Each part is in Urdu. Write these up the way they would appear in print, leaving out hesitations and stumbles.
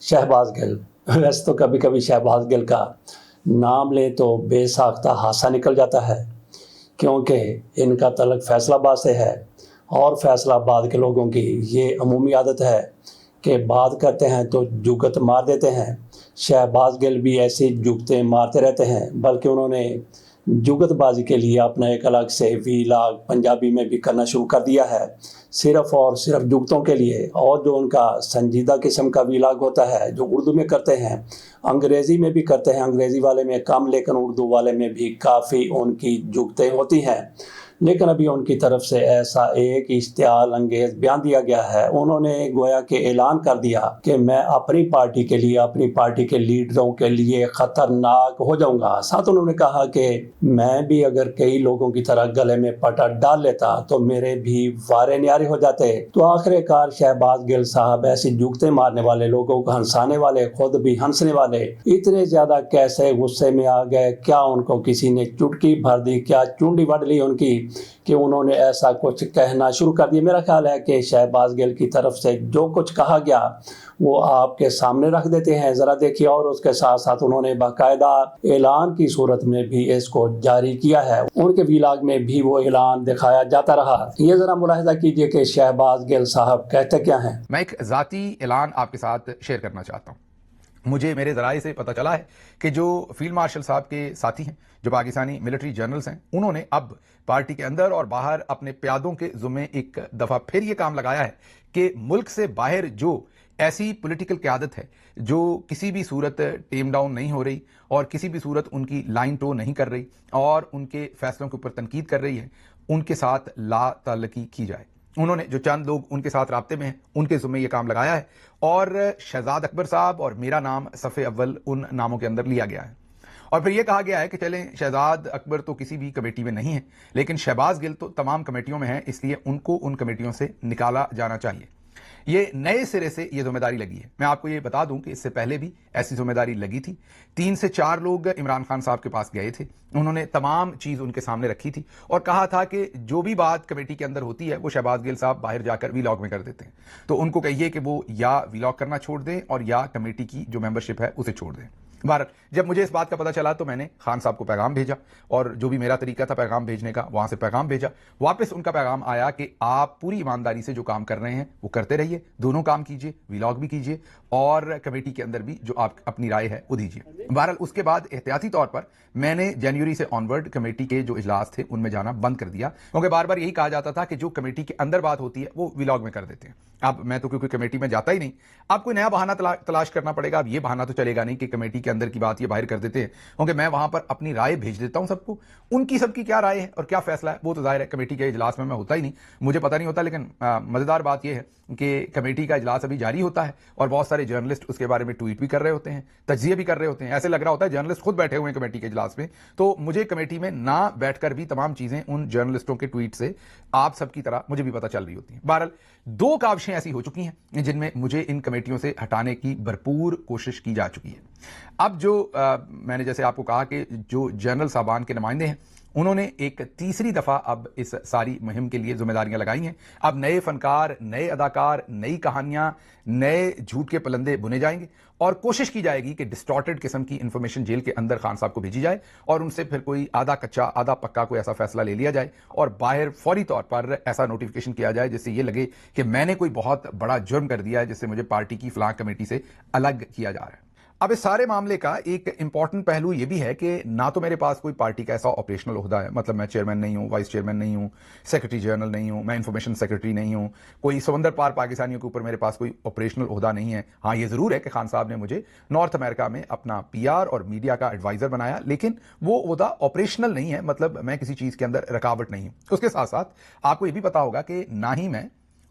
شہباز گل، ویسے تو کبھی کبھی شہباز گل کا نام لیں تو بے ساختہ حادثہ نکل جاتا ہے، کیونکہ ان کا تعلق فیصل آباد سے ہے، اور فیصل آباد کے لوگوں کی یہ عمومی عادت ہے کہ بات کرتے ہیں تو جگت مار دیتے ہیں۔ شہباز گل بھی ایسی جگتیں مارتے رہتے ہیں، بلکہ انہوں نے جگت بازی کے لیے اپنا ایک الگ سے ویلاگ پنجابی میں بھی کرنا شروع کر دیا ہے، صرف اور صرف جگتوں کے لیے۔ اور جو ان کا سنجیدہ قسم کا ویلاگ ہوتا ہے جو اردو میں کرتے ہیں، انگریزی میں بھی کرتے ہیں، انگریزی والے میں کم لیکن اردو والے میں بھی کافی ان کی جگتیں ہوتی ہیں۔ لیکن ابھی ان کی طرف سے ایسا ایک اشتعال انگیز بیان دیا گیا ہے، انہوں نے گویا کہ اعلان کر دیا کہ میں اپنی پارٹی کے لیے، اپنی پارٹی کے لیڈروں کے لیے خطرناک ہو جاؤں گا۔ ساتھ انہوں نے کہا کہ میں بھی اگر کئی لوگوں کی طرح گلے میں پٹا ڈال لیتا تو میرے بھی وارے نیارے ہو جاتے۔ تو آخر کار شہباز گل صاحب ایسی جگتیں مارنے والے، لوگوں کو ہنسانے والے، خود بھی ہنسنے والے، اتنے زیادہ کیسے غصے میں آ گئے؟ کیا ان کو کسی نے چٹکی بھر دی؟ کیا چونڈی وڈ لی ان کی کہ انہوں نے ایسا کچھ کہنا شروع کر دیا؟ میرا خیال ہے کہ شہباز گل کی طرف سے جو کچھ کہا گیا وہ آپ کے سامنے رکھ دیتے ہیں، ذرا دیکھیے۔ اور اس کے ساتھ ساتھ انہوں نے باقاعدہ اعلان کی صورت میں بھی اس کو جاری کیا ہے، ان کے ویلاگ میں بھی وہ اعلان دکھایا جاتا رہا۔ یہ ذرا ملاحظہ کیجئے کہ شہباز گل صاحب کہتے کیا ہیں۔ میں ایک ذاتی اعلان آپ کے ساتھ شیئر کرنا چاہتا ہوں۔ مجھے میرے ذرائع سے پتہ چلا ہے کہ جو فیلڈ مارشل صاحب کے ساتھی ہیں، جو پاکستانی ملٹری جنرلز ہیں، انہوں نے اب پارٹی کے اندر اور باہر اپنے پیادوں کے ذمے ایک دفعہ پھر یہ کام لگایا ہے کہ ملک سے باہر جو ایسی پولیٹیکل قیادت ہے جو کسی بھی صورت ٹیم ڈاؤن نہیں ہو رہی اور کسی بھی صورت ان کی لائن ٹو نہیں کر رہی اور ان کے فیصلوں کے اوپر تنقید کر رہی ہے، ان کے ساتھ لا تعلقی کی جائے۔ انہوں نے جو چند لوگ ان کے ساتھ رابطے میں ہیں ان کے ذمہ یہ کام لگایا ہے، اور شہزاد اکبر صاحب اور میرا نام صف اول ان ناموں کے اندر لیا گیا ہے۔ اور پھر یہ کہا گیا ہے کہ چلیں شہزاد اکبر تو کسی بھی کمیٹی میں نہیں ہے، لیکن شہباز گل تو تمام کمیٹیوں میں ہیں، اس لیے ان کو ان کمیٹیوں سے نکالا جانا چاہیے۔ یہ نئے سرے سے یہ ذمہ داری لگی ہے۔ میں آپ کو یہ بتا دوں کہ اس سے پہلے بھی ایسی ذمہ داری لگی تھی۔ 3 سے 4 لوگ عمران خان صاحب کے پاس گئے تھے، انہوں نے تمام چیز ان کے سامنے رکھی تھی اور کہا تھا کہ جو بھی بات کمیٹی کے اندر ہوتی ہے وہ شہباز گل صاحب باہر جا کر ویلاگ میں کر دیتے ہیں، تو ان کو کہیے کہ وہ یا ویلاگ کرنا چھوڑ دیں اور یا کمیٹی کی جو ممبرشپ ہے اسے چھوڑ دیں۔ بہرحال جب مجھے اس بات کا پتہ چلا تو میں نے خان صاحب کو پیغام بھیجا، اور جو بھی میرا طریقہ تھا پیغام بھیجنے کا وہاں سے پیغام بھیجا۔ واپس ان کا پیغام آیا کہ آپ پوری ایمانداری سے جو کام کر رہے ہیں وہ کرتے رہیے، دونوں کام کیجیے، ویلاگ بھی کیجیے اور کمیٹی کے اندر بھی جو آپ اپنی رائے ہے وہ دیجیے۔ بہرحال اس کے بعد احتیاطی طور پر میں نے جنوری سے آنورڈ کمیٹی کے جو اجلاس تھے ان میں جانا بند کر دیا، کیونکہ بار بار یہی کہا جاتا تھا کہ جو کمیٹی کے اندر بات ہوتی ہے وہ ویلاگ میں کر دیتے ہیں۔ اب میں تو کیونکہ کمیٹی میں جاتا ہی نہیں، اب کوئی نیا بہانہ تلاش کرنا پڑے گا۔ اب یہ بہانہ تو چلے گا نہیں کہ کمیٹی کے اندر کی بات یہ باہر کر دیتے ہیں، کیونکہ میں وہاں پر اپنی رائے بھیج دیتا ہوں سب کو، ان کی سب کی کیا رائے ہے اور کیا فیصلہ ہے وہ تو ظاہر ہے کمیٹی کے اجلاس میں ہوتا ہی نہیں، مجھے پتہ نہیں ہوتا۔ لیکن مزیدار بات یہ ہے کہ کمیٹی کا اجلاس ابھی جاری ہوتا ہے اور بہت سارے جرنلسٹ اس کے بارے میں ٹویٹ بھی کر رہے ہوتے ہیں، تجزیے بھی کر رہے ہوتے ہیں، ایسے لگ رہا ہوتا ہے جرنلسٹ خود بیٹھے ہوئے ہیں کمیٹی کے اجلاس میں۔ تو مجھے کمیٹی میں نہ بیٹھ کر بھی تمام چیزیں ان جرنلسٹوں کے ٹویٹ سے آپ سب کی طرح مجھے بھی پتہ چل رہی ہوتی ہیں۔ بہرحال 2 کاوشیں ایسی ہو چکی ہیں جن میں مجھے ان کمیٹیوں سے ہٹانے کی بھرپور کوشش کی جا چکی ہے۔ اب جو میں نے جیسے آپ کو کہا کہ جو جنرل صاحبان کے نمائندے ہیں انہوں نے ایک تیسری دفعہ اب اس ساری مہم کے لیے ذمہ داریاں لگائی ہیں۔ اب نئے فنکار، نئے اداکار، نئی کہانیاں، نئے جھوٹ کے پلندے بنے جائیں گے اور کوشش کی جائے گی کہ ڈسٹارٹڈ قسم کی انفارمیشن جیل کے اندر خان صاحب کو بھیجی جائے اور ان سے پھر کوئی آدھا کچا آدھا پکا کوئی ایسا فیصلہ لے لیا جائے اور باہر فوری طور پر ایسا نوٹیفیکیشن کیا جائے جس سے یہ لگے کہ میں نے کوئی بہت بڑا جرم کر دیا ہے جس سے مجھے پارٹی کی فلاں کمیٹی سے الگ کیا جا رہا ہے۔ اب اس سارے معاملے کا ایک امپورٹنٹ پہلو یہ بھی ہے کہ نہ تو میرے پاس کوئی پارٹی کا ایسا آپریشنل عہدہ ہے، مطلب میں چیئرمین نہیں ہوں، وائس چیئرمین نہیں ہوں، سیکرٹری جنرل نہیں ہوں، میں انفارمیشن سیکرٹری نہیں ہوں، کوئی سمندر پار پاکستانیوں کے اوپر میرے پاس کوئی آپریشنل عہدہ نہیں ہے۔ ہاں یہ ضرور ہے کہ خان صاحب نے مجھے نارتھ امریکہ میں اپنا پی آر اور میڈیا کا ایڈوائزر بنایا، لیکن وہ عہدہ آپریشنل نہیں ہے، مطلب میں کسی چیز کے اندر رکاوٹ نہیں ہوں۔ اس کے ساتھ ساتھ آپ کو یہ بھی پتا ہوگا کہ نہ ہی میں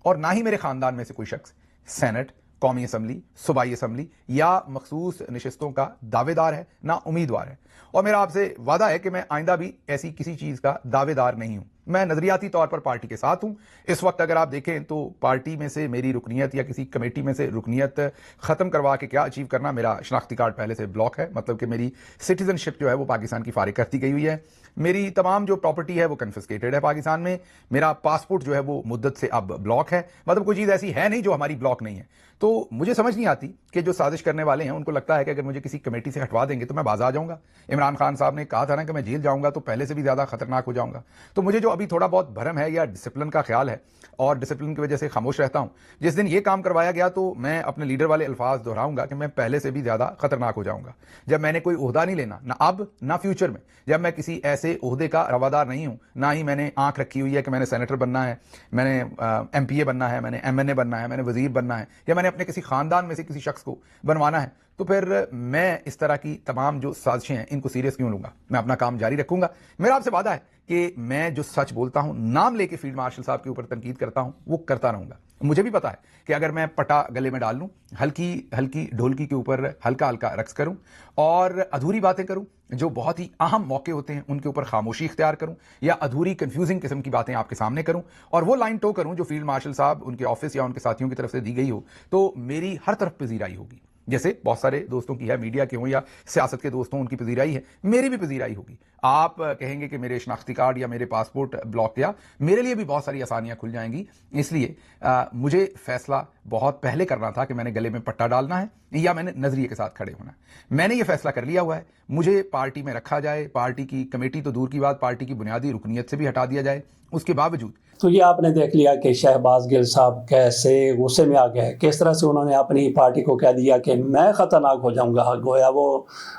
اور نہ ہی میرے خاندان میں سے کوئی شخص سینٹ، قومی اسمبلی، صوبائی اسمبلی یا مخصوص نشستوں کا دعوے دار ہے، نہ امیدوار ہے، اور میرا آپ سے وعدہ ہے کہ میں آئندہ بھی ایسی کسی چیز کا دعوے دار نہیں ہوں۔ میں نظریاتی طور پر پارٹی کے ساتھ ہوں. اس وقت اگر آپ دیکھیں تو پارٹی میں سے میری رکنیت یا کسی کمیٹی میں سے رکنیت ختم کروا کے کیا اچیو کرنا, میرا شناختی کارڈ پہلے سے بلاک ہے, مطلب کہ میری سٹیزن شپ جو ہے وہ پاکستان کی فارغ کرتی گئی ہوئی ہے, میری تمام جو پراپرٹی ہے وہ کنفسکیٹڈ ہے پاکستان میں, میرا پاسپورٹ جو ہے وہ مدت سے اب بلاک ہے, مطلب کوئی چیز ایسی ہے نہیں جو ہماری بلاک نہیں ہے. تو مجھے سمجھ نہیں آتی کہ جو سازش کرنے والے ہیں ان کو لگتا ہے کہ اگر مجھے کسی کمیٹی سے ہٹوا دیں گے تو میں باز آ جاؤں گا. عمران خان صاحب نے کہا تھا نا کہ میں جیل جاؤں گا تو پہلے سے بھی زیادہ خطرناک ہو جاؤں گا. تو مجھے جو ابھی تھوڑا بہت بھرم ہے یا ڈسپلن کا خیال ہے اور ڈسپلن کی وجہ سے خاموش رہتا ہوں, جس دن یہ کام کروایا گیا تو میں اپنے لیڈر والے الفاظ دہراؤں گا کہ میں پہلے سے بھی زیادہ خطرناک ہو جاؤں گا. جب میں نے کوئی عہدہ نہیں لینا, نہ اب نہ فیوچر میں, جب میں کسی ایسے عہدے کا روادار نہیں ہوں, نہ ہی میں نے آنکھ رکھی ہوئی ہے کہ میں نے سینیٹر بننا ہے, میں نے ایم پی اے بننا ہے, میں نے ایم این اے بننا ہے, میں نے وزیر بننا ہے, یا میں نے اپنے کسی خاندان میں سے کسی شخص کو بنوانا ہے, تو پھر میں اس طرح کی تمام جو سازشیں ہیں ان کو سیریس کیوں لوں گا؟ میں اپنا کام جاری رکھوں گا. میرا آپ سے وعدہ ہے کہ میں جو سچ بولتا ہوں, نام لے کے فیلڈ مارشل صاحب کے اوپر تنقید کرتا ہوں, وہ کرتا رہوں گا. مجھے بھی پتا ہے کہ اگر میں پٹا گلے میں ڈال لوں, ہلکی ہلکی ڈھولکی کے اوپر ہلکا ہلکا رقص کروں اور ادھوری باتیں کروں, جو بہت ہی اہم موقع ہوتے ہیں ان کے اوپر خاموشی اختیار کروں, یا ادھوری کنفیوزنگ قسم کی باتیں آپ کے سامنے کروں اور وہ لائن ٹو کروں جو فیلڈ مارشل صاحب ان کے آفس یا ان کے ساتھیوں کی طرف سے دی گئی ہو, تو میری ہر طرف پذیرائی ہوگی. جیسے بہت سارے دوستوں کی ہے, میڈیا کے ہوں یا سیاست کے دوستوں, ان کی پذیرائی ہے, میری بھی پذیرائی ہوگی. آپ کہیں گے کہ میرے شناختی کارڈ یا میرے پاسپورٹ بلاک کیا, میرے لیے بھی بہت ساری آسانیاں کھل جائیں گی. اس لیے مجھے فیصلہ بہت پہلے کرنا تھا کہ میں نے گلے میں پٹا ڈالنا ہے یا میں نے نظریے کے ساتھ کھڑے ہونا ہے. میں نے یہ فیصلہ کر لیا ہوا ہے, مجھے پارٹی میں رکھا جائے, پارٹی کی کمیٹی تو دور کی بات, پارٹی کی بنیادی رکنیت سے بھی ہٹا دیا جائے, اس کے باوجود. تو یہ آپ نے دیکھ لیا کہ شہباز گل صاحب کیسے غصے میں آ گئے, کس طرح سے انہوں نے اپنی پارٹی کو کہہ دیا کہ میں خطرناک ہو جاؤں گا. گویا وہ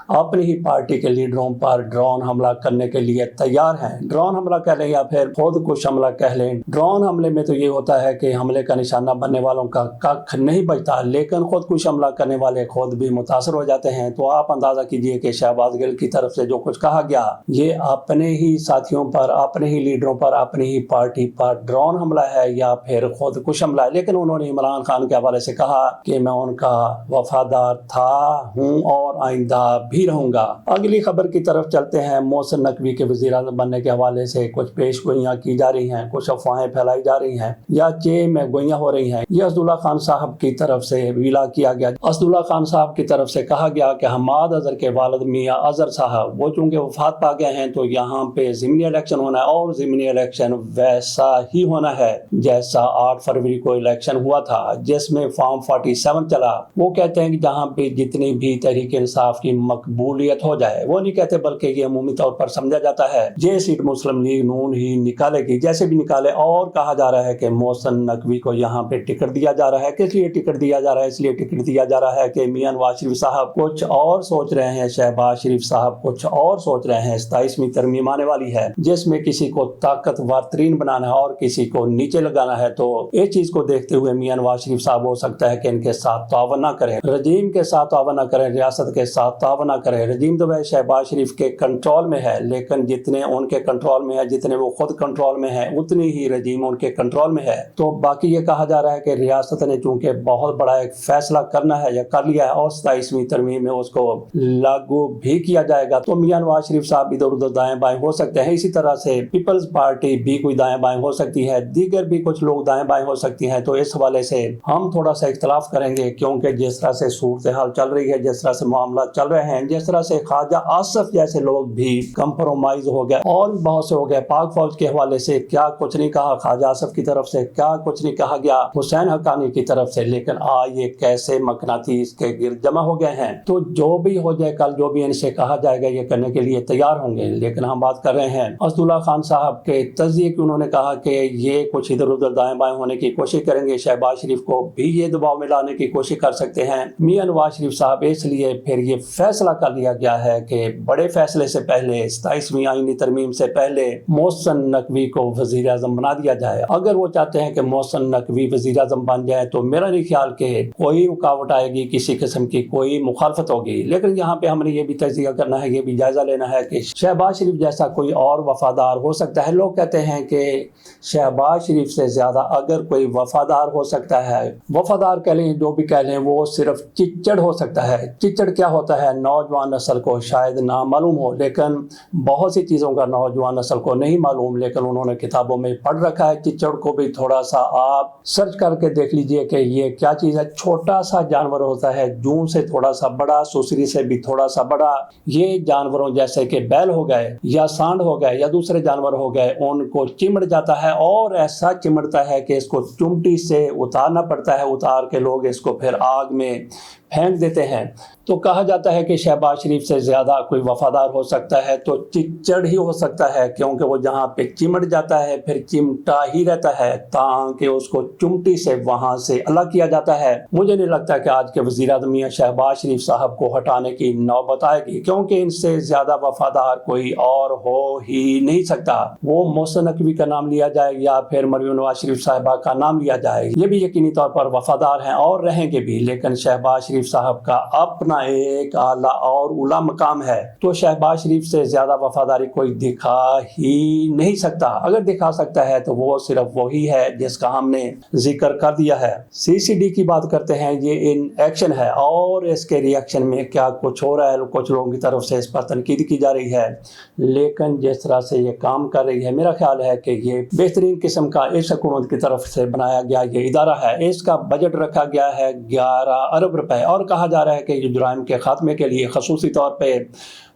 اپنی ہی پارٹی کے لیڈروں پر ڈرون حملہ کرنے کے لیے تیار ہیں. ڈرون حملہ کہہ لیں یا پھر خود کش حملہ کہہ لیں. ڈرون حملے میں تو یہ ہوتا ہے کہ حملے کا نشانہ بننے والوں کا ککھ نہیں بچتا, لیکن خود کش حملہ کرنے والے خود بھی متاثر ہو جاتے ہیں. تو آپ اندازہ کیجئے کہ شہباز گل کی طرف سے جو کچھ کہا گیا, یہ اپنے ہی ساتھیوں پر, اپنے ہی لیڈروں پر, اپنی ہی پارٹی پر ڈرون حملہ ہے یا پھر خود کش حملہ ہے. لیکن انہوں نے عمران خان کے حوالے سے کہا کہ میں ان کا وفادار تھا, ہوں اور آئندہ بھی رہوں گا. اگلی خبر کی طرف چلتے ہیں. محسن نقوی کے وزیر اعظم بننے کے حوالے سے کچھ پیش گوئیاں کی جا رہی ہیں, کچھ افواہیں پھیلائی جا رہی ہیں یا چے میں گوئیاں ہو رہی ہیں. یہ اسداللہ خان صاحب کی طرف سے ویلا کیا گیا. اسداللہ خان صاحب کی طرف سے کہا گیا کہ حماد اظہر کے والد میاں اظہر صاحب وہ چونکہ وفات پا گئے ہیں تو یہاں پہ ضمنی الیکشن ہونا ہے, اور ضمنی الیکشن ویسا ہی ہونا ہے جیسا 8 فروری کو الیکشن ہوا تھا جس میں فارم 47 چلا. وہ کہتے ہیں کہ جہاں پہ جتنی بھی تحریک انصاف کی مقبولیت ہو جائے, وہ نہیں کہتے بلکہ یہ عمومی طور پر سمجھا جاتا ہے یہ سیٹ مسلم لیگ نون ہی نکالے گی, جیسے بھی نکالے. اور کہا جا رہا ہے کہ محسن نقوی کو یہاں پہ ٹکٹ دیا جا رہا ہے. کس لیے ٹکٹ دیا جا رہا ہے؟ اس لیے ٹکٹ دیا جا رہا ہے کہ میاں نواز شریف صاحب کچھ اور سوچ رہے ہیں, شہباز شریف صاحب کچھ اور سوچ رہے ہیں. 27ویں ترمیم آنے والی ہے جس میں کسی کو طاقتور ترین بنانا ہے اور کسی کو نیچے لگانا ہے. تو اس چیز کو دیکھتے ہوئے میاں نواز شریف صاحب ہو سکتا ہے کہ ان کے ساتھ تعاون نہ کریں, رجیم کے ساتھ تعاون نہ کریں, ریاست کے ساتھ تعاون نہ کریں. رجیم تو شہباز شریف کے کنٹرول میں ہے, لیکن جتنے ان کے کنٹرول میں ہے, جتنے وہ خود کنٹرول میں ہے, اتنی ہی رجیم ان کے کنٹرول میں ہے. تو باقی یہ کہا جا رہا ہے کہ ریاست نے چونکہ بہت بڑا ایک فیصلہ کرنا ہے یا کر لیا ہے اور 27ویں ترمیم میں اس کو لاگو بھی کیا جائے گا, تو میاں نواز شریف صاحب ادھر ادھر دائیں بائیں ہو سکتے ہیں. اسی طرح سے پیپلز پارٹی بھی کوئی دائیں بائیں ہو سکتی ہے, دیگر بھی کچھ لوگ دائیں بائیں ہو سکتی ہیں. تو اس حوالے سے ہم تھوڑا سا اختلاف کریں گے, کیونکہ جس طرح سے صورتحال چل رہی ہے, جس طرح سے معاملات چل رہے ہیں, جس طرح سے خواجہ آصف جیسے لوگ بھی کمپرومائز ہو گئے اور بہت سے ہو گئے. پاک فوج کے حوالے سے کیا کچھ نہیں کہا خواجہ آصف کی طرف سے, کیا کچھ نہیں کہا گیا حسین حقانی کی طرف سے, لیکن یہ کیسے مقناطیس کے گرد جمع ہو گئے ہیں. تو جو بھی ہو جائے, کل جو بھی ان سے کہا جائے گا یہ کرنے کے لیے تیار ہوں گے. لیکن ہم بات کر رہے ہیں اسداللہ خان صاحب کے تجزیے کی. انہوں نے کہا کہ یہ کچھ ادھر ادھر دائیں بائیں ہونے کی کوشش کریں گے, شہباز شریف کو بھی یہ دباؤ میں لانے کی کوشش کر سکتے ہیں. میاں نواز شریف صاحب اس لیے پھر یہ فیصلہ کر لیا گیا ہے کہ بڑے فیصلے سے پہلے, 27ویں آئینی ترمیم سے پہلے محسن نقوی کو وزیر اعظم بنا دیا جائے. اگر وہ چاہتے ہیں کہ محسن نقوی وزیر اعظم بن جائے تو میرا نہیں خیال کہ کوئی رکاوٹ آئے گی, کسی قسم کی کوئی مخالفت ہوگی. لیکن یہاں پہ ہم نے یہ بھی تجزیہ کرنا ہے, یہ بھی جائزہ لینا ہے کہ شہباز شریف جیسا کوئی اور وفادار ہو سکتا ہے. لوگ کہتے ہیں کہ شہباز شریف سے زیادہ اگر کوئی وفادار ہو سکتا ہے، وفادار کہہ لیں جو بھی کہہ لیں، وہ صرف چچڑ ہو سکتا ہے۔ چچڑ کیا ہوتا ہے نوجوان نسل کو شاید نہ معلوم ہو، لیکن بہت سی چیزوں کا نوجوان نسل کو نہیں معلوم، لیکن انہوں نے کتابوں میں پڑھ رکھا ہے۔ چچڑ کو بھی تھوڑا سا آپ سرچ کر کے دیکھ لیجئے کہ یہ کیا چیز ہے۔ چھوٹا سا جانور ہوتا ہے، جون سے تھوڑا سا بڑا، سوسری سے بھی تھوڑا سا بڑا۔ یہ جانوروں جیسے کہ بیل ہو گئے یا سانڈ ہو گئے یا دوسرے جانور ہو گئے، ان کو چمڑ جاتا ہے، اور ایسا چمڑتا ہے کہ اس کو چمٹی سے اتارنا پڑتا ہے، اتار کے لوگ اس کو پھر آگ میں پھینک دیتے ہیں۔ تو کہا جاتا ہے کہ شہباز شریف سے زیادہ کوئی وفادار ہو سکتا ہے تو چچڑ ہی ہو سکتا ہے، کیونکہ وہ جہاں پہ چمٹ جاتا ہے پھر چمٹا ہی رہتا ہے تاکہ اس کو چمٹی سے وہاں سے الگ کیا جاتا ہے۔ مجھے نہیں لگتا کہ آج کے وزیر اعظم میاں شہباز شریف صاحب کو ہٹانے کی نوبت آئے گی، کیونکہ ان سے زیادہ وفادار کوئی اور ہو ہی نہیں سکتا۔ وہ محسن نقوی کا نام لیا جائے یا پھر مریم نواز شریف صاحبہ کا نام لیا جائے، یہ بھی یقینی طور پر وفادار ہیں اور رہیں گے بھی، لیکن شہباز شریف صاحب کا اپنا ایک اعلیٰ اور اولا مقام ہے، تو شہباز شریف سے زیادہ وفاداری کوئی دکھا ہی نہیں سکتا۔ اگر دکھا سکتا ہے تو وہ صرف وہی ہے جس کا ہم نے ذکر کر دیا ہے۔ سی سی ڈی کی بات کرتے ہیں، یہ ان ایکشن ہے اور اس کے ری ایکشن میں کیا کچھ ہو رہا ہے، کچھ لوگوں کی طرف سے اس پر تنقید کی جا رہی ہے، لیکن جس طرح سے یہ کام کر رہی ہے میرا خیال ہے کہ یہ بہترین قسم کا اس حکومت کی طرف سے بنایا گیا یہ ادارہ ہے۔ اس کا بجٹ رکھا گیا ہے 11 ارب روپے، اور کہا جا رہا ہے کہ یہ جرائم کے خاتمے کے لیے خصوصی طور پہ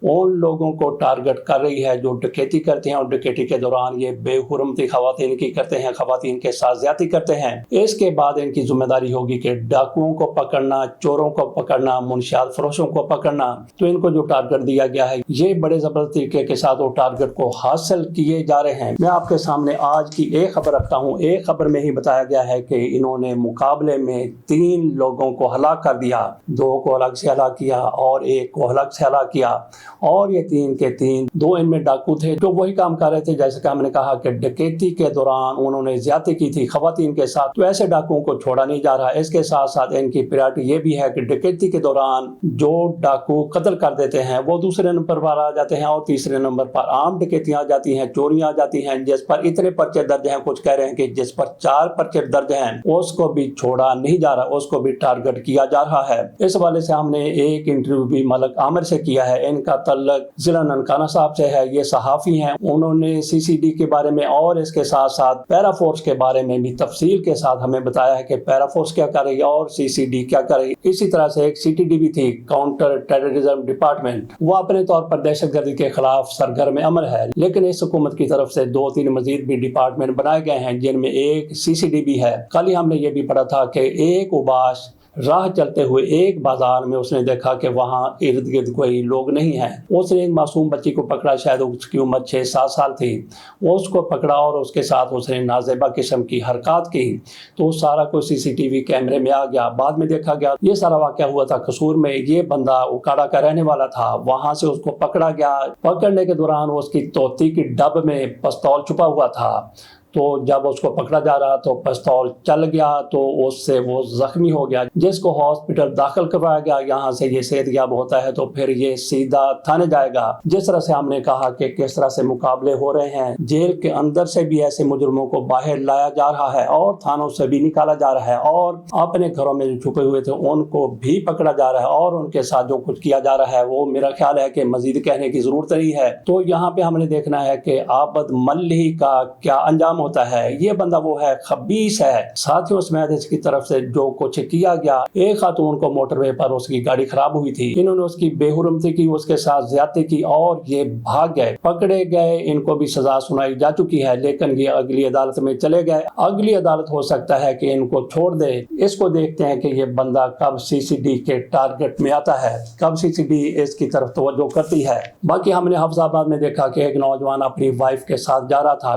ان لوگوں کو ٹارگٹ کر رہی ہے جو ڈکیتی کرتے ہیں، اور ڈکیتی کے دوران یہ بے حرمتی خواتین کی کرتے ہیں، خواتین کے ساتھ زیادتی کرتے ہیں۔ اس کے بعد ان کی ذمہ داری ہوگی کہ ڈاکوؤں کو پکڑنا، چوروں کو پکڑنا، منشیات فروشوں کو پکڑنا۔ تو ان کو جو ٹارگٹ دیا گیا ہے یہ بڑے زبردست طریقے کے ساتھ وہ ٹارگٹ کو حاصل کیے جا رہے ہیں۔ میں آپ کے سامنے آج کی ایک خبر رکھتا ہوں۔ ایک خبر میں ہی بتایا گیا ہے کہ انہوں نے مقابلے میں 3 لوگوں کو ہلاک کر دیا، 2 کو الگ سے ہلاک کیا اور 1 کو الگ سے ہلاک کیا، اور یہ 3 کے 3 2 ان میں ڈاکو تھے جو وہی کام کر رہے تھے جیسے کہ ہم نے کہا کہ ڈکیتی کے دوران انہوں نے زیادتی کی تھی خواتین کے ساتھ، تو ایسے ڈاکوؤں کو چھوڑا نہیں جا رہا۔ اس کے ساتھ ساتھ ان کی پریورٹی یہ بھی ہے کہ ڈکیتی کے دوران جو ڈاکو قتل کر دیتے ہیں وہ دوسرے نمبر پر آ جاتے ہیں، اور تیسرے نمبر پر عام ڈکیتیاں آ جاتی ہیں، چوریاں آ جاتی ہیں، جس پر اتنے پرچے درج ہیں، کچھ کہہ رہے ہیں کہ جس پر 4 پرچے درج ہیں اس کو بھی چھوڑا نہیں جا رہا، اس کو بھی ٹارگٹ کیا جا رہا ہے۔ اس حوالے سے ہم نے ایک انٹرویو بھی ملک عامر سے کیا ہے، ان کا تعلق ضلع ننکانہ صاحب سے ہے، یہ صحافی ہیں، انہوں نے سی سی ڈی کے بارے میں اور اس کے ساتھ ساتھ پیرا فورس کے بارے میں بھی تفصیل کے ساتھ ہمیں بتایا ہے کہ پیرا فورس کیا کر رہی ہے اور سی سی ڈی کیا کر رہی ہے۔ اسی طرح سے ایک سی ٹی ڈی بھی تھی، کاؤنٹر ٹیررزم ڈپارٹمنٹ، وہ اپنے طور پر دہشت گردی کے خلاف سرگرم عمل ہے، لیکن اس حکومت کی طرف سے 2-3 مزید بھی ڈپارٹمنٹ بنائے گئے ہیں جن میں ایک سی سی ڈی بھی ہے۔ کل ہی ہم نے یہ بھی پڑھا تھا کہ ایک اباش راہ چلتے ہوئے ایک بازار میں اس نے دیکھا کہ وہاں ارد گرد کوئی لوگ نہیں ہیں، اس نے ایک معصوم بچی کو پکڑا، شاید اس کی عمر 6-7 سال تھی، وہ اس کو پکڑا اور اس کے ساتھ اس نے نازیبا قسم کی حرکات کی، تو سارا کوئی سی سی ٹی وی کیمرے میں آ گیا۔ بعد میں دیکھا گیا یہ سارا واقعہ ہوا تھا قصور میں، یہ بندہ اکاڑا کا رہنے والا تھا، وہاں سے اس کو پکڑا گیا، پکڑنے کے دوران اس کی توتی کی ڈب میں پستول چھپا ہوا تھا، تو جب اس کو پکڑا جا رہا تو پستول چل گیا تو اس سے وہ زخمی ہو گیا، جس کو ہاسپٹل داخل کروایا گیا۔ یہاں سے یہ صحت یاب ہوتا ہے تو پھر یہ سیدھا تھانے جائے گا۔ جس طرح سے ہم نے کہا کہ کس طرح سے مقابلے ہو رہے ہیں، جیل کے اندر سے بھی ایسے مجرموں کو باہر لایا جا رہا ہے اور تھانوں سے بھی نکالا جا رہا ہے، اور اپنے گھروں میں جو چھپے ہوئے تھے ان کو بھی پکڑا جا رہا ہے، اور ان کے ساتھ جو کچھ کیا جا رہا ہے وہ میرا خیال ہے کہ مزید کہنے کی ضرورت نہیں ہے۔ تو یہاں پہ ہم نے دیکھنا ہے کہ عابد ملہی کا کیا انجام ہوتا ہے۔ یہ بندہ وہ ہے، خبیث ہے۔ ساتھیوں سمیت اس کی طرف سے جو کچھ کیا گیا، ایک خاتون کو موٹر وے پر اس کی گاڑی خراب ہوئی تھی، انہوں نے اس کی بے حرمتی کی، اس کے ساتھ زیادتی کی اور یہ بھاگ گئے، پکڑے گئے، ان کو بھی سزا سنائی جا چکی ہے، لیکن یہ اگلی عدالت میں چلے گئے۔ اگلی عدالت ہو سکتا ہے کہ ان کو چھوڑ دے۔ اس کو دیکھتے ہیں کہ یہ بندہ کب سی سی ڈی کے ٹارگٹ میں آتا ہے، کب سی سی ڈی اس کی طرف توجہ کرتی ہے۔ باقی ہم نے حفظ آباد میں دیکھا کہ ایک نوجوان اپنی وائف کے ساتھ جا رہا تھا،